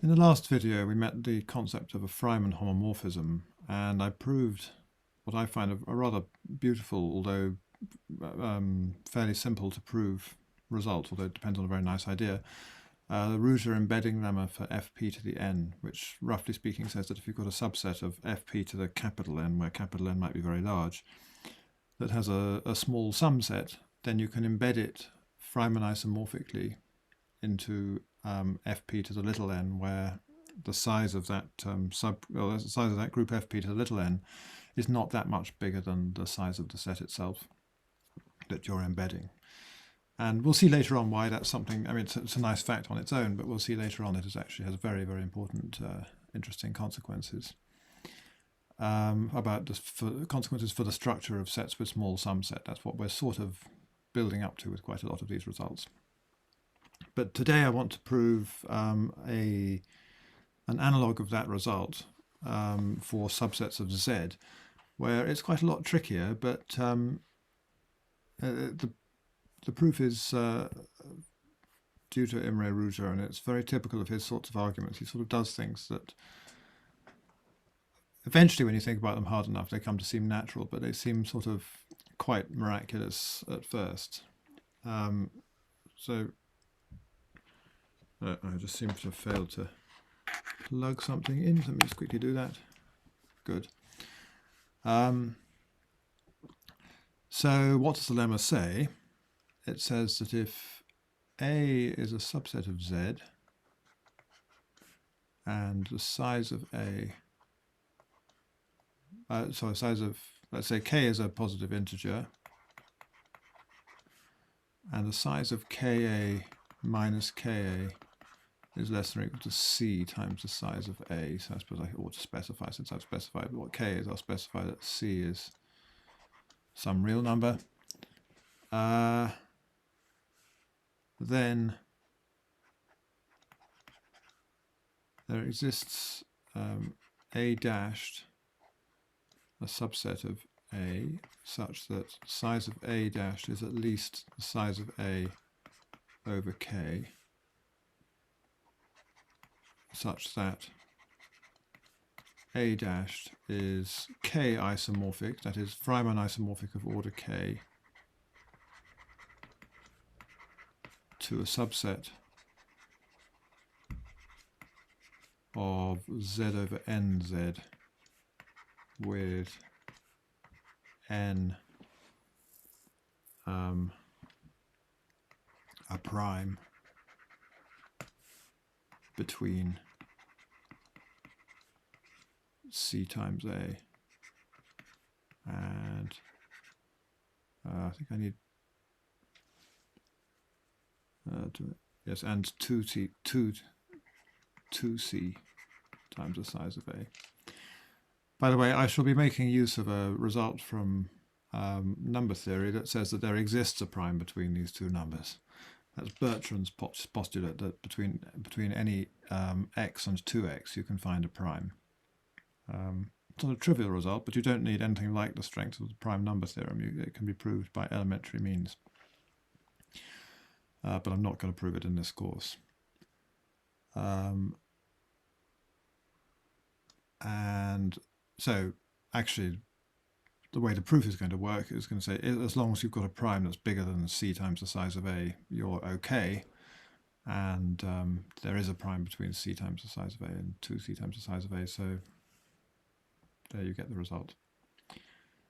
In the last video, we met the concept of a Freiman homomorphism, and I proved what I find a rather beautiful, although fairly simple to prove result, although it depends on a very nice idea. The Ruzsa embedding lemma for fp to the n, which roughly speaking says that if you've got a subset of fp to the capital N, where capital N might be very large, that has a small sum set, then you can embed it Freiman isomorphically into fp to the little n, where the size of that the size of that group fp to the little n is not that much bigger than the size of the set itself that you're embedding. And we'll see later on why that's something. I mean, it's a nice fact on its own, but we'll see later on that it actually has very, very important, interesting consequences about consequences for the structure of sets with small sum set. That's what we're sort of building up to with quite a lot of these results. But today I want to prove an analog of that result for subsets of Z, where it's quite a lot trickier, but the proof is due to Imre Ruzsa, and it's very typical of his sorts of arguments. He sort of does things that eventually, when you think about them hard enough, they come to seem natural, but they seem sort of quite miraculous at first. So I just seem to have failed to plug something in. Let me just quickly do that. Good. So what does the lemma say? It says that if A is a subset of Z and the size of A, size of, let's say K is a positive integer, and the size of Ka minus Ka is less than or equal to C times the size of A. So I suppose I ought to specify, since I've specified what K is, I'll specify that C is some real number. Then there exists A dashed, a subset of A, such that size of A dashed is at least the size of A over K, such that A dashed is k-isomorphic, that is Freiman isomorphic of order K, to a subset of Z over NZ with N a prime between C times A and I think I need yes, and 2C times the size of A. By the way, I shall be making use of a result from number theory that says that there exists a prime between these two numbers. That's Bertrand's postulate that between any x and 2x you can find a prime. It's not a trivial result, but you don't need anything like the strength of the prime number theorem. It can be proved by elementary means. But I'm not going to prove it in this course. And so actually the way the proof is going to work is going to say as long as you've got a prime that's bigger than C times the size of A, you're okay. And there is a prime between C times the size of A and 2C times the size of A, so there you get the result.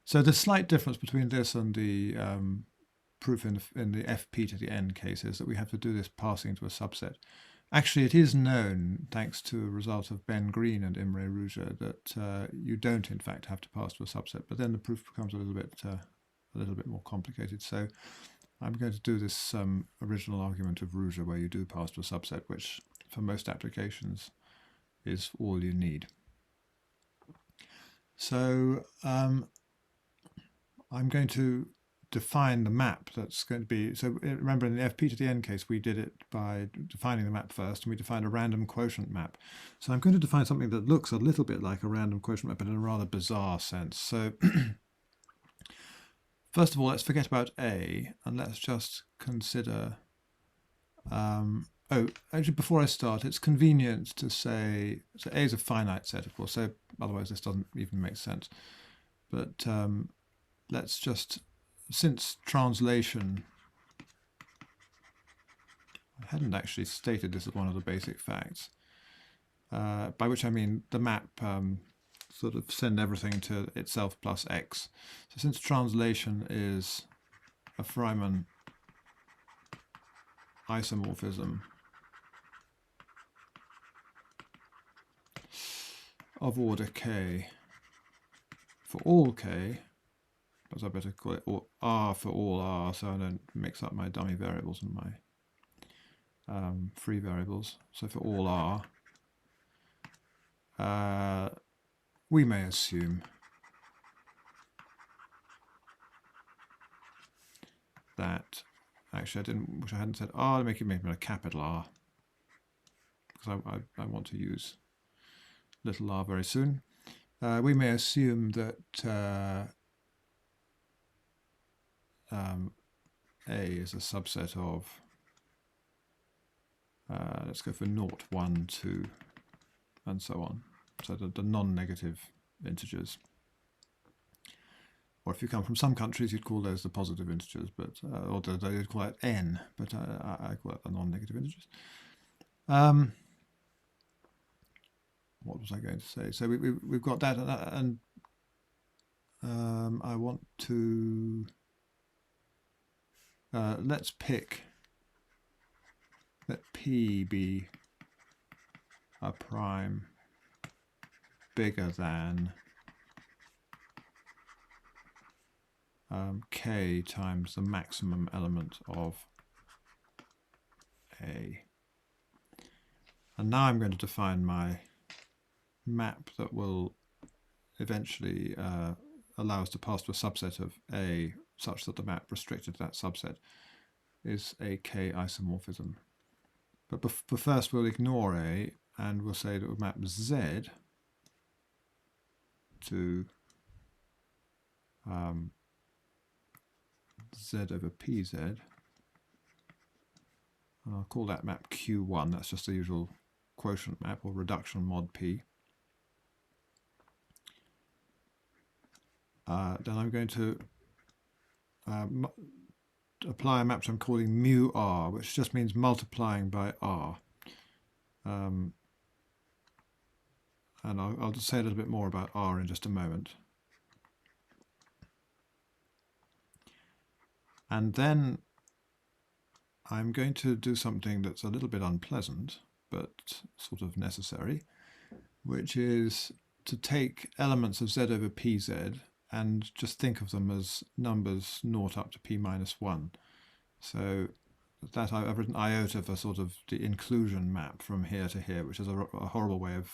So the slight difference between this and the proof in the fp to the n case is that we have to do this passing into a subset. Actually, it is known, thanks to a result of Ben Green and Imre Ruzsa, that you don't in fact have to pass to a subset, but then the proof becomes a little bit more complicated. So I'm going to do this original argument of Ruzsa where you do pass to a subset, which for most applications is all you need. So I'm going to define the map that's going to be, so remember in the fp to the n case we did it by defining the map first, and we defined a random quotient map. So I'm going to define something that looks a little bit like a random quotient map, but in a rather bizarre sense. So first of all, let's forget about A and let's just consider oh, actually, before I start, it's convenient to say, so A is a finite set, of course, so otherwise this doesn't even make sense. But let's just, since translation, I hadn't actually stated this as one of the basic facts, by which I mean the map sort of send everything to itself plus x. So since translation is a Freiman isomorphism of order k for all k, as I better call it, or r for all r, so I don't mix up my dummy variables and my free variables. So for all r, we may assume that, actually I didn't, which I hadn't said r, to make it a capital R, because I want to use little r very soon. We may assume that A is a subset of, let's go for 0, 1, 2, and so on. So the non-negative integers. Or if you come from some countries, you'd call those the positive integers, but or they'd call it n, but I call it the non-negative integers. What was I going to say? So we've got that, and I want to let's pick, let P be a prime bigger than K times the maximum element of A. And now I'm going to define my map that will eventually allow us to pass to a subset of A such that the map restricted to that subset is a k-isomorphism. But first we'll ignore A and we'll say that we'll map Z to Z over PZ. And I'll call that map Q1. That's just the usual quotient map, or reduction mod P. Then I'm going to apply a map which I'm calling mu R, which just means multiplying by R. And I'll just say a little bit more about R in just a moment. And then I'm going to do something that's a little bit unpleasant, but sort of necessary, which is to take elements of Z over PZ and just think of them as numbers 0 up to P minus 1. So that I've written iota for sort of the inclusion map from here to here, which is a horrible way of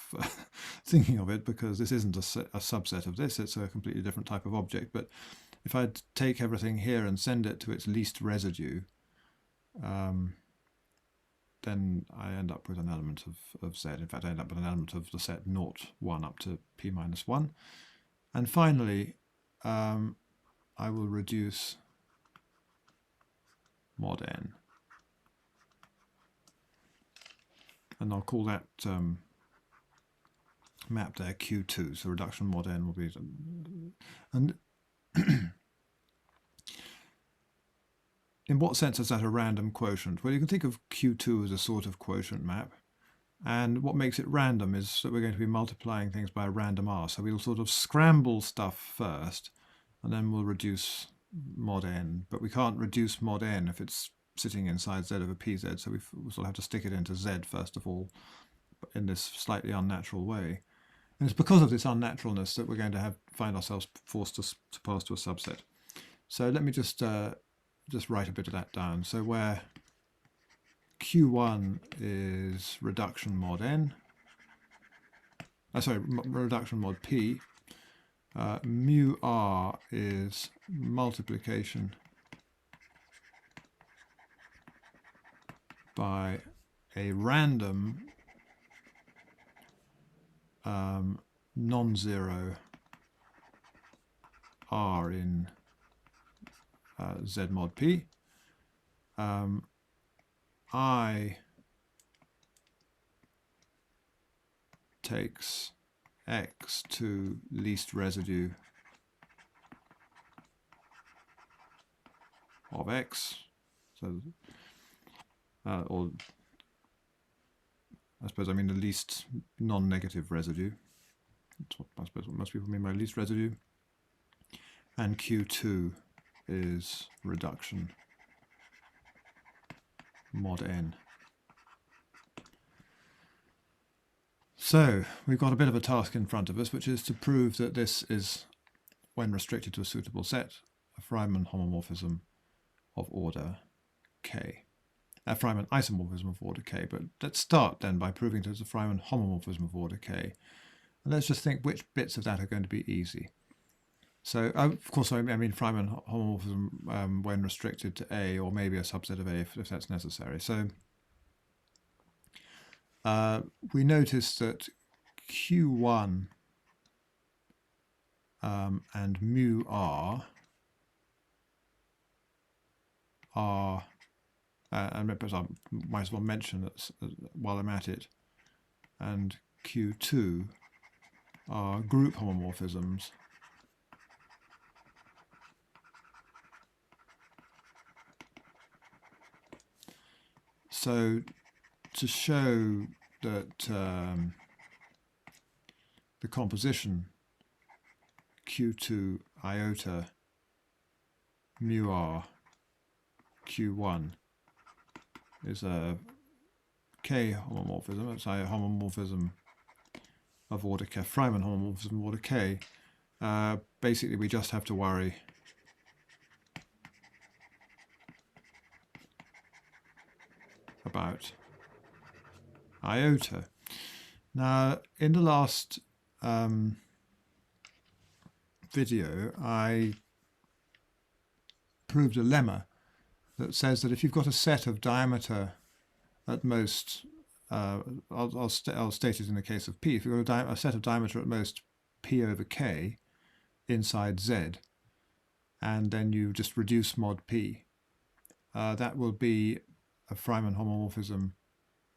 thinking of it, because this isn't a subset of this, it's a completely different type of object. But if I take everything here and send it to its least residue, then I end up with an element of Z. In fact, I end up with an element of the set 0, 1 up to P minus 1. And finally, I will reduce mod n. And I'll call that map there Q2. So reduction mod n will be, and in what sense is that a random quotient? Well, you can think of Q2 as a sort of quotient map. And what makes it random is that we're going to be multiplying things by a random R. So we'll sort of scramble stuff first, and then we'll reduce mod n. But we can't reduce mod n if it's sitting inside Z over PZ. So we'll sort of have to stick it into Z first of all, in this slightly unnatural way. And it's because of this unnaturalness that we're going to find ourselves forced to pass to a subset. So let me just write a bit of that down. So where Q1 is reduction mod n, reduction mod P, mu R is multiplication by a random non-zero R in Z mod P. I takes x to least residue of x, so or I suppose I mean the least non-negative residue. That's what I suppose what most people mean by least residue. And Q2 is reduction mod n. So we've got a bit of a task in front of us, which is to prove that this is, when restricted to a suitable set, a Freiman homomorphism of order k. A Freiman isomorphism of order k. But let's start then by proving that it's a Freiman homomorphism of order k. And let's just think which bits of that are going to be easy. So, of course, I mean Freiman homomorphism when restricted to A, or maybe a subset of A if that's necessary. So we notice that Q1 and mu r are, and perhaps I might as well mention that while I'm at it, and Q2 are group homomorphisms So to show that the composition Q2 iota mu r Q1 is a k homomorphism, it's a homomorphism of order k, Freiman homomorphism of order k, basically we just have to worry about iota. Now, in the last video, I proved a lemma that says that if you've got a set of diameter at most, I'll state it in the case of P, if you've got a set of diameter at most P over K inside Z, and then you just reduce mod P, that will be a Freiman homomorphism.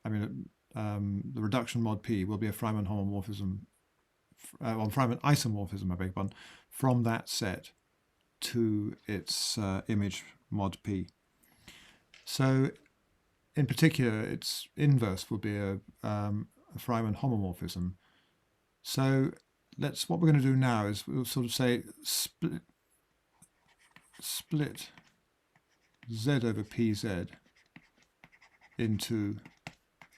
I mean, the reduction mod P will be a Freiman homomorphism, or Freiman isomorphism, I beg your pardon, from that set to its image mod P. So, in particular, its inverse will be a Freiman homomorphism. So, what we're going to do now is we'll sort of say split Z over PZ into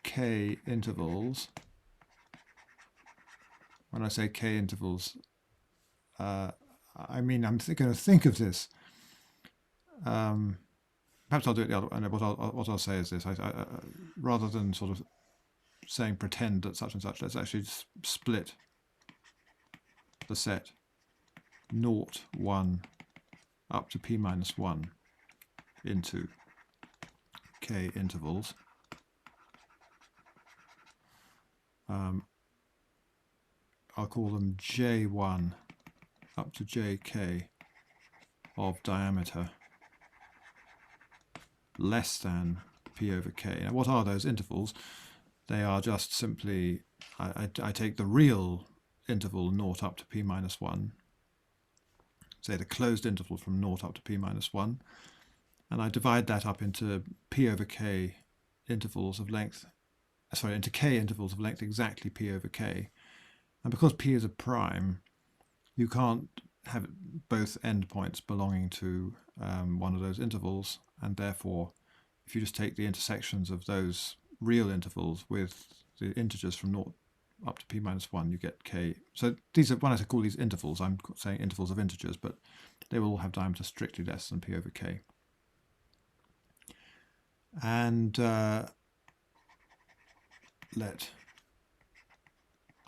k intervals. When I say k intervals, I mean I'm going to think of this. Perhaps I'll do it the other way. What I'll say is this: rather than sort of saying pretend that such and such, let's actually split the set 0, 1 up to p minus 1 into k intervals. I'll call them J1 up to JK of diameter less than P over K. Now, what are those intervals? They are just simply, I take the real interval 0 up to P minus 1, say the closed interval from 0 up to P minus 1, and I divide that up into P over K intervals of length, into K intervals of length exactly P over K. And because P is a prime, you can't have both endpoints belonging to one of those intervals, and therefore, if you just take the intersections of those real intervals with the integers from 0 up to P minus 1, you get K. So these are, when I call these intervals, I'm saying intervals of integers, but they will all have diameter strictly less than P over K. And let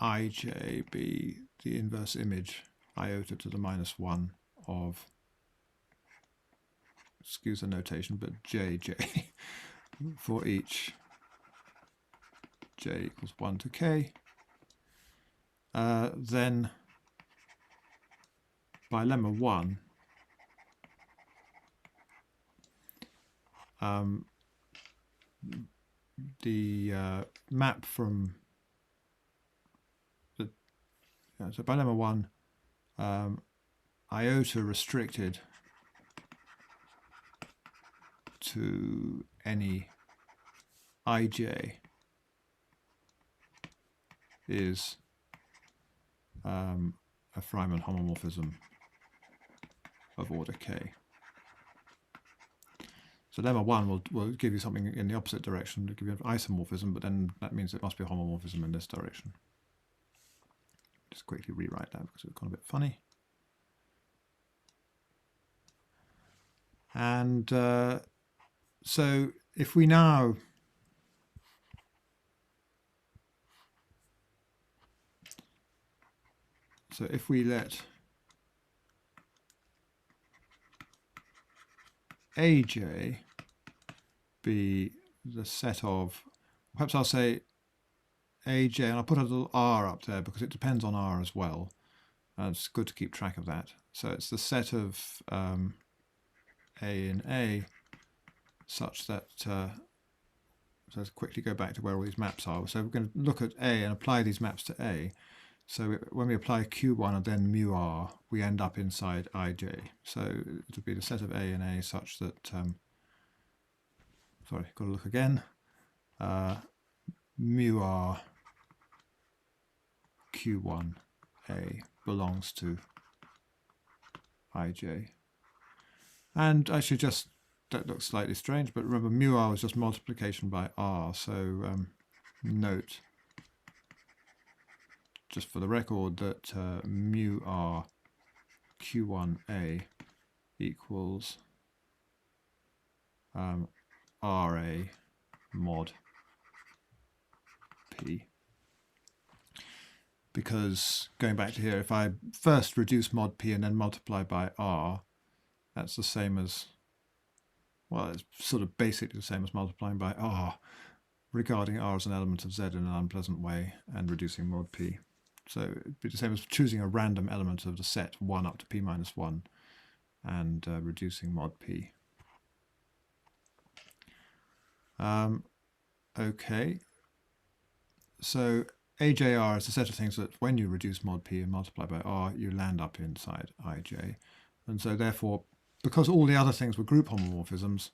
ij be the inverse image iota to the minus 1 of, excuse the notation, but jj for each j equals 1 to k. Then by lemma 1, the map from so by lemma 1, iota restricted to any ij is a Freiman homomorphism of order k. So lemma 1 will give you something in the opposite direction, to give you an isomorphism, but then that means it must be a homomorphism in this direction. Just quickly rewrite that because it's gone a bit funny. And so if we now if we let aj be the set of, perhaps I'll say aj, and I'll put a little r up there because it depends on r as well. It's good to keep track of that. So it's the set of a in a such that, so let's quickly go back to where all these maps are. So we're going to look at a and apply these maps to a. So when we apply q1 and then mu r, we end up inside ij. So it'll be the set of a and a such that, sorry, got to look again. Mu r q1 a belongs to ij. And actually, just that looks slightly strange, but remember mu r was just multiplication by r. So note, just for the record, that mu r q1a equals ra mod p. Because going back to here, if I first reduce mod p and then multiply by r, that's the same as, well, it's sort of basically the same as multiplying by r, regarding r as an element of z in an unpleasant way and reducing mod p. So it'd be the same as choosing a random element of the set 1 up to p minus 1 and reducing mod p. Okay, so AJR is a set of things that when you reduce mod p and multiply by r, you land up inside ij. And so therefore, because all the other things were group homomorphisms,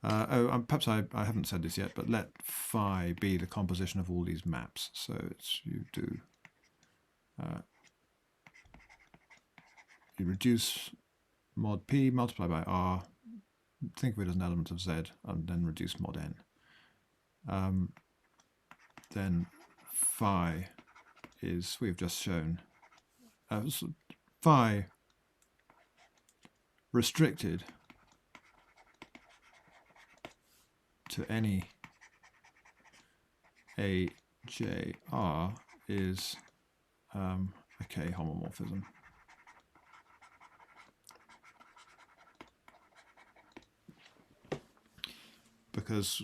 perhaps I haven't said this yet, but let phi be the composition of all these maps. So it's, you do, you reduce mod p, multiply by r, think of it as an element of z, and then reduce mod n. Then phi is, we've just shown, phi restricted to any AJR is a k homomorphism. Because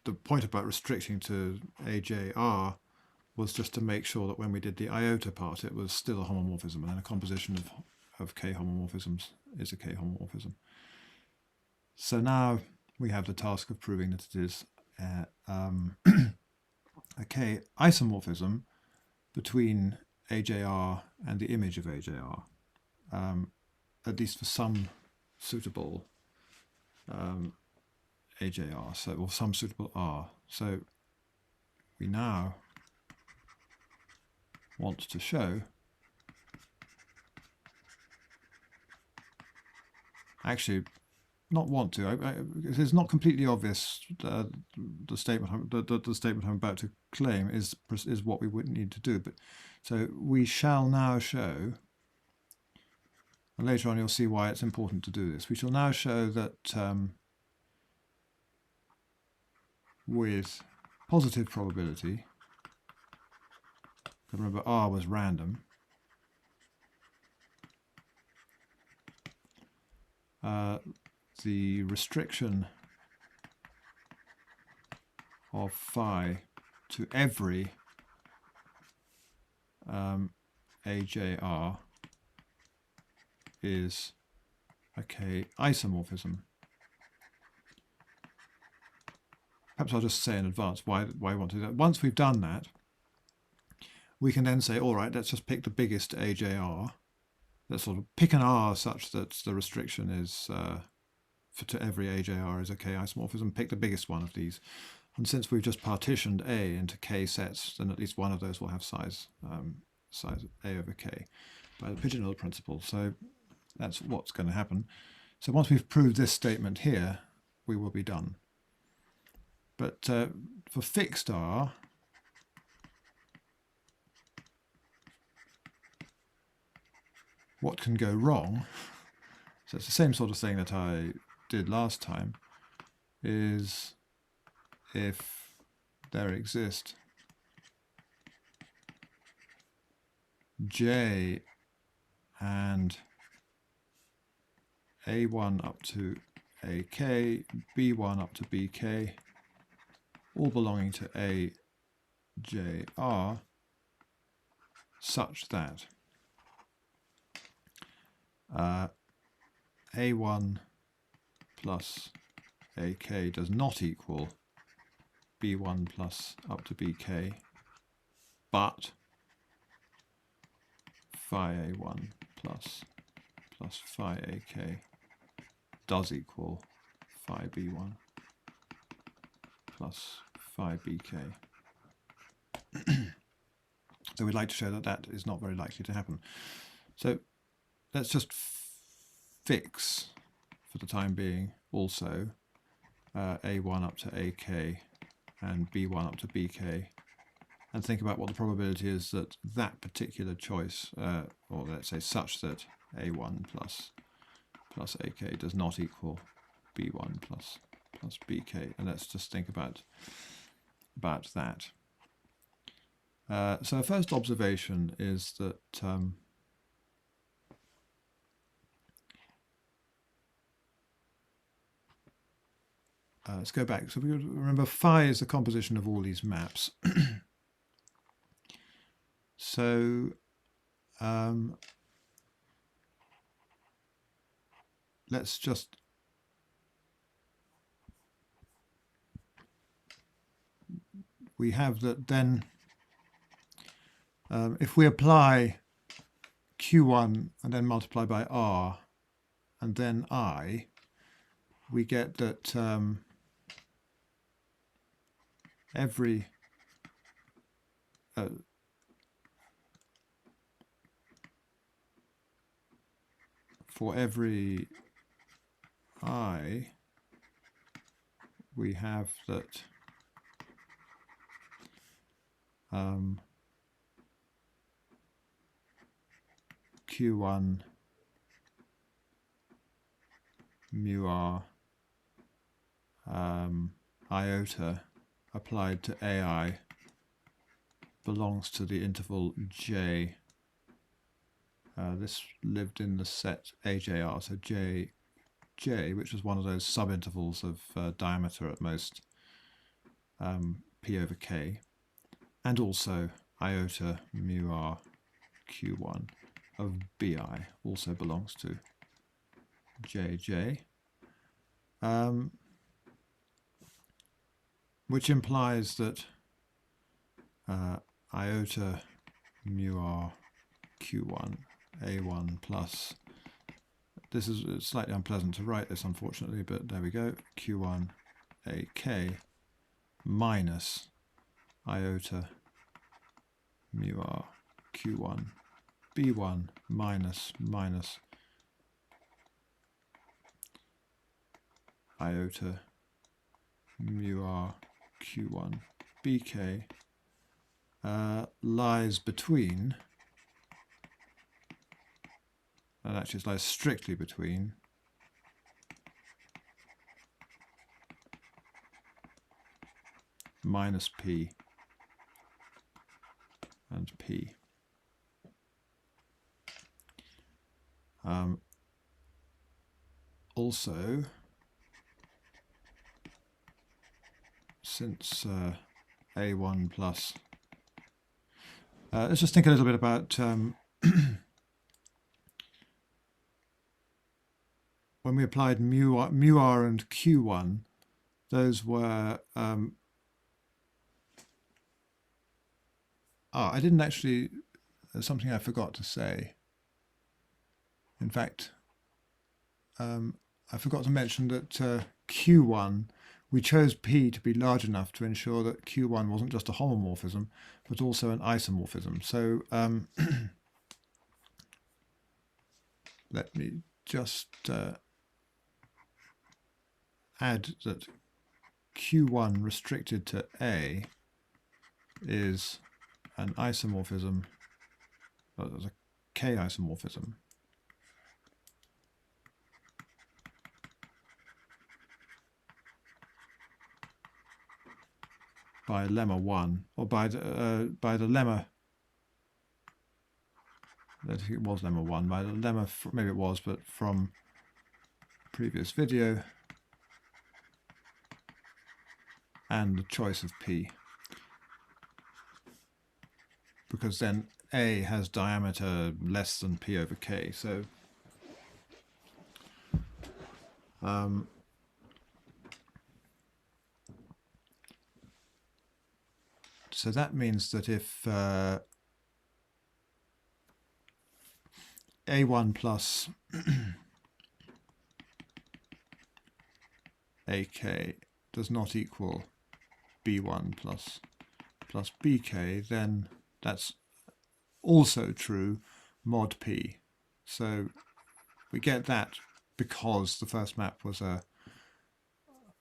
the point about restricting to AJR was just to make sure that when we did the iota part, it was still a homomorphism, and then a composition of k homomorphisms is a k homomorphism. So now we have the task of proving that it is a k isomorphism between AJR and the image of AJR, at least for some suitable AJR, so, or some suitable R. So we now want to show, actually not want to, it's not completely obvious, the statement I'm about to claim is what we would need to do, but so we shall now show, and later on you'll see why it's important to do this, we shall now show that with positive probability, remember R was random, the restriction of phi to every AJR is a k isomorphism. Perhaps I'll just say in advance why I want to do that. Once we've done that, we can then say, all right, let's just pick the biggest AJR. Let's sort of pick an R such that the restriction is to every AJR is a k-isomorphism. Pick the biggest one of these. And since we've just partitioned A into k sets, then at least one of those will have size A over k by the pigeonhole principle. So that's what's going to happen. So once we've proved this statement here, we will be done. But for fixed R, what can go wrong, so it's the same sort of thing that I did last time, is if there exist J and A1 up to AK, B1 up to BK, all belonging to AJR, such that A1 plus AK does not equal B1 plus up to BK, but phi A1 plus phi AK does equal phi B1 plus phi BK. So we'd like to show that that is not very likely to happen. So let's just fix, for the time being, also A1 up to AK and B1 up to BK, and think about what the probability is that that particular choice, or let's say such that A1 plus AK does not equal B1 plus BK, and let's just think about that. So our first observation is that let's go back. So we remember phi is the composition of all these maps. So let's just we have that then if we apply Q1 and then multiply by R and then I, we get that for every I, we have that Q1 mu R iota applied to AI belongs to the interval J. This lived in the set AJR, so J, which was one of those subintervals of diameter at most P over K, and also iota mu R Q1 of BI also belongs to JJ, which implies that iota mu R Q1 A1 plus, this is slightly unpleasant to write this unfortunately, but there we go, Q1 AK minus iota mu R Q1 B1 minus iota mu R Q1 BK lies between, and actually it lies strictly between minus P and P. Also, since A1 plus, let's just think a little bit about when we applied mu R and Q1, those were I didn't actually, there's something I forgot to say. In fact, I forgot to mention that Q1, we chose P to be large enough to ensure that Q1 wasn't just a homomorphism, but also an isomorphism. So let me just add that Q1 restricted to A is an isomorphism, there's a k-isomorphism. By lemma 1, or by the lemma, I think it was lemma 1, by the lemma, maybe it was, but from previous video, and the choice of P. Because then A has diameter less than P over K, so so that means that if A1 plus AK does not equal B1 plus BK, then that's also true mod P. So we get that because the first map was an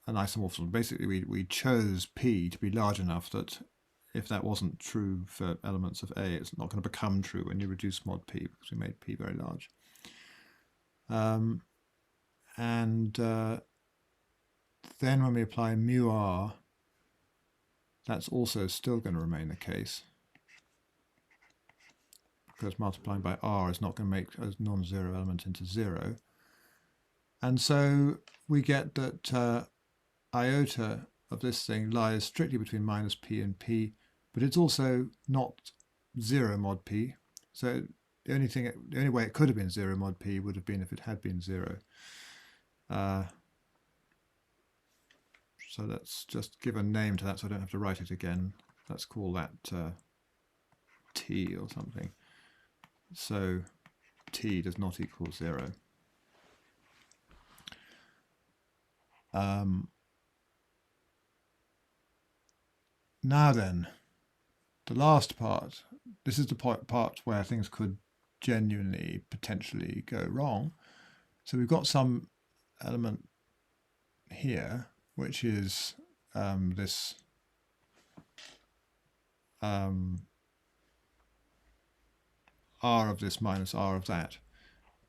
isomorphism. Basically, we chose P to be large enough that if that wasn't true for elements of A, it's not going to become true when you reduce mod P, because we made P very large. Then when we apply mu r, that's also still going to remain the case, because multiplying by r is not going to make a non-zero element into 0. And so we get that iota of this thing lies strictly between minus p and p, but it's also not 0 mod p. So the only way it could have been 0 mod p would have been if it had been 0. So let's just give a name to that so I don't have to write it again. Let's call that t or something. So t does not equal 0. Now then, the last part, this is the part where things could genuinely, potentially go wrong. So we've got some element here, which is this r of this minus r of that.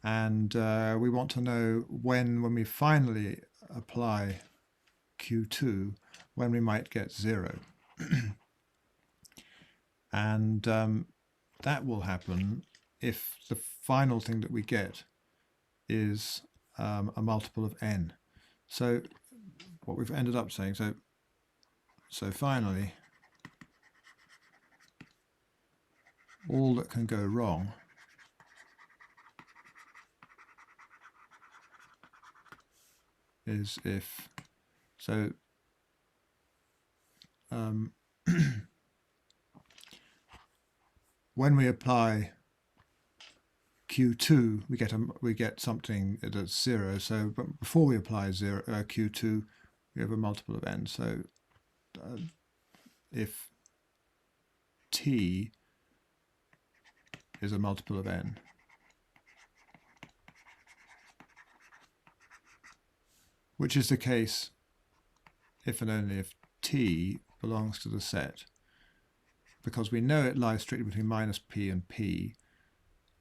And we want to know when we finally apply Q2, when we might get 0. And that will happen if the final thing that we get is a multiple of n. So what we've ended up saying, so finally, all that can go wrong is if, so when we apply Q2, we get something that's 0. So but before we apply Q2, we have a multiple of n. So if t is a multiple of n, which is the case if and only if t belongs to the set, because we know it lies strictly between minus p and p.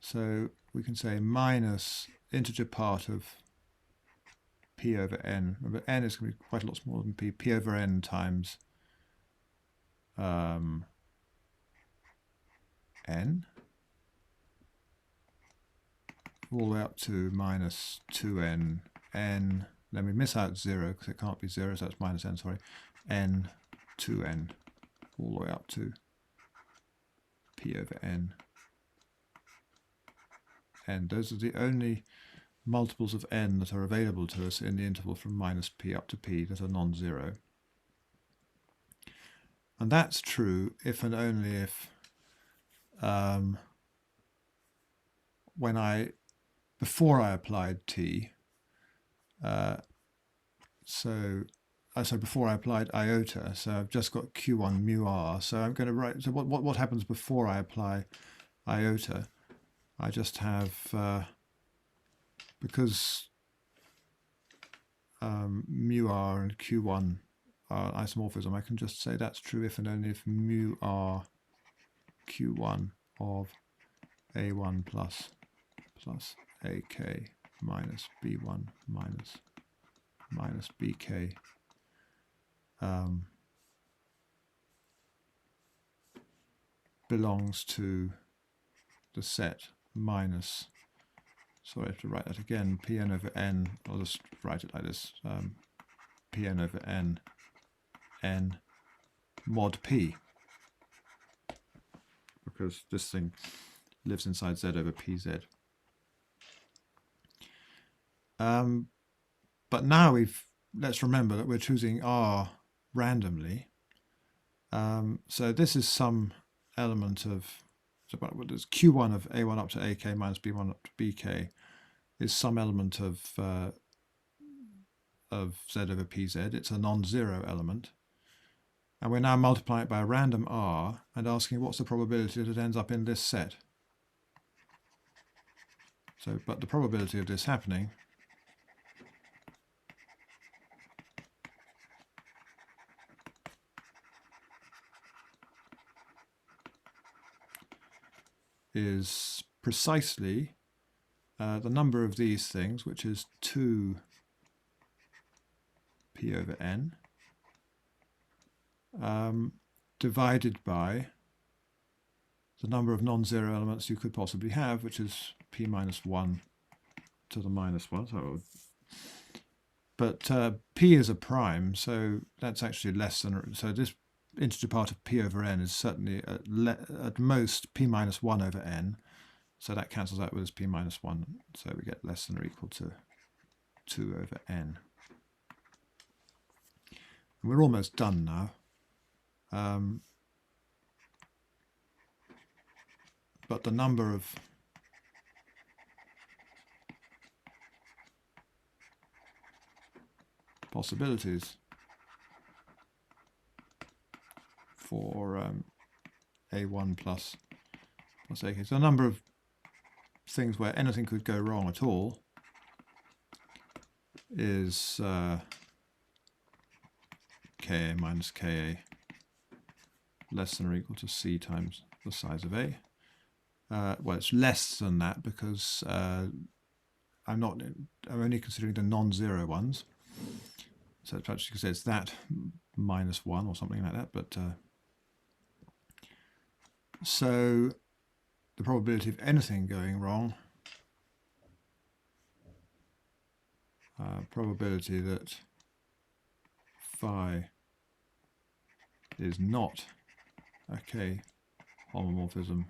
So we can say minus integer part of p over n. Remember, n is going to be quite a lot smaller than p over n times n, all the way up to minus 2n, n, then we miss out 0 because it can't be 0, so that's minus n, sorry, n, 2n, all the way up to p over n. And those are the only multiples of n that are available to us in the interval from minus p up to p that are non-zero. And that's true if and only if before I applied T, so before I applied iota, so I've just got Q1 mu r. So I'm going to write, so what happens before I apply iota? I just have, because mu r and Q1 are isomorphism, I can just say that's true if and only if mu r Q1 of A1 plus AK minus B1 minus BK belongs to the set minus, sorry, I have to write that again, Pn over n, I'll just write it like this, Pn over n mod P, because this thing lives inside Z over PZ. But now let's remember that we're choosing R randomly. So this is some element of, so there's Q1 of A1 up to AK minus B1 up to BK is some element of Z over PZ. It's a non-zero element. And we're now multiplying it by a random R and asking what's the probability that it ends up in this set. So, but the probability of this happening is precisely the number of these things, which is 2 P over n, divided by the number of non-zero elements you could possibly have, which is P minus 1 to the minus 1. So, but P is a prime, so that's actually less than, so this integer part of P over n is certainly at most P minus 1 over n. So that cancels out with this P minus 1. So we get less than or equal to 2 over n. And we're almost done now. But the number of possibilities for A1 plus AK. So a number of things where anything could go wrong at all is Ka minus Ka less than or equal to C times the size of A. Well, it's less than that because I'm only considering the non-zero ones. So perhaps you could say it's that minus 1 or something like that. But so the probability of anything going wrong, probability that phi is not a K homomorphism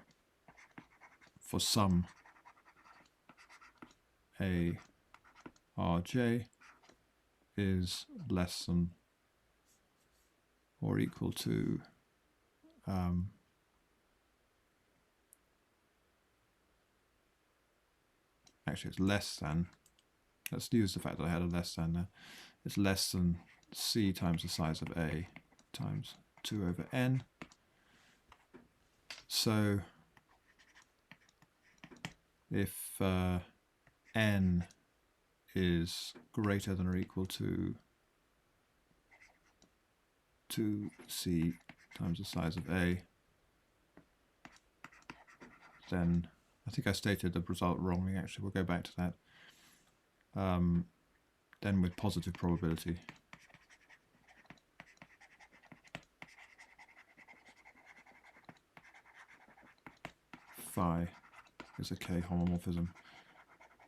for some A Rj is less than or equal to actually it's less than, let's use the fact that I had a less than there, it's less than C times the size of A times 2 over n. So if n is greater than or equal to 2c times the size of A, then I think I stated the result wrongly actually, we'll go back to that. Then with positive probability phi is a K homomorphism.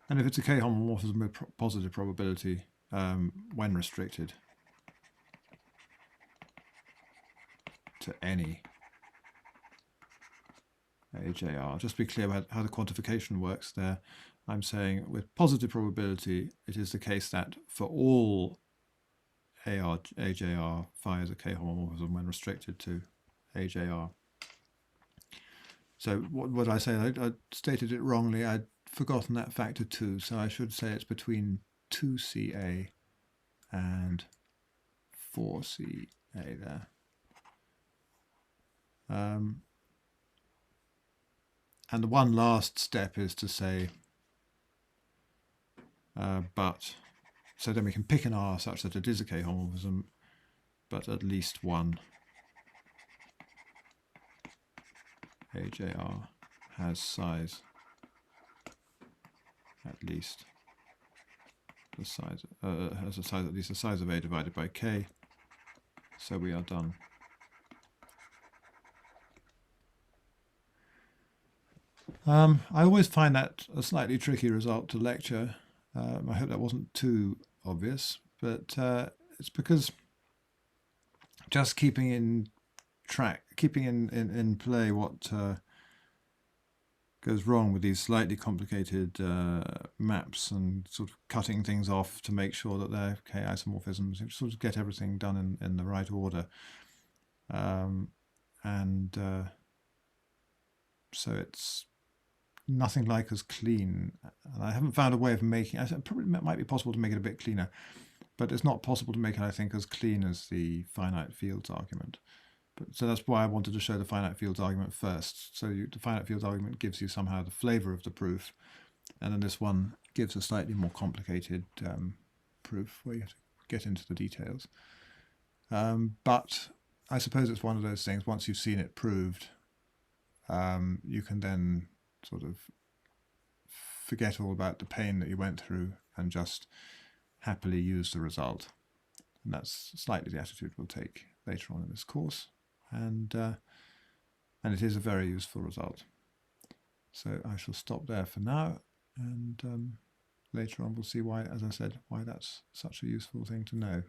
And if it's a K homomorphism with positive probability when restricted to any AJR, just to be clear about how the quantification works there, I'm saying with positive probability it is the case that for all AJR, phi is a K homomorphism when restricted to AJR. So what did I say? I stated it wrongly. I'd forgotten that factor 2, so I should say it's between 2CA and 4CA there. And the one last step is to say but, so then we can pick an R such that it is a k-homomorphism, but at least one AJR has size, at least the size, has a size, at least the size of A divided by K. So we are done. I always find that a slightly tricky result to lecture. I hope that wasn't too obvious, but it's because just keeping in play what goes wrong with these slightly complicated maps and sort of cutting things off to make sure that they're k-isomorphisms, you sort of get everything done in the right order. So it's nothing like as clean. And I haven't found a way of making, it probably might be possible to make it a bit cleaner, but it's not possible to make it, I think, as clean as the finite fields argument. So that's why I wanted to show the finite fields argument first. So the finite fields argument gives you somehow the flavor of the proof, and then this one gives a slightly more complicated proof where you have to get into the details. But I suppose it's one of those things, once you've seen it proved, you can then sort of forget all about the pain that you went through and just happily use the result. And that's slightly the attitude we'll take later on in this course. And it is a very useful result. So I shall stop there for now, and later on we'll see why, as I said, why that's such a useful thing to know.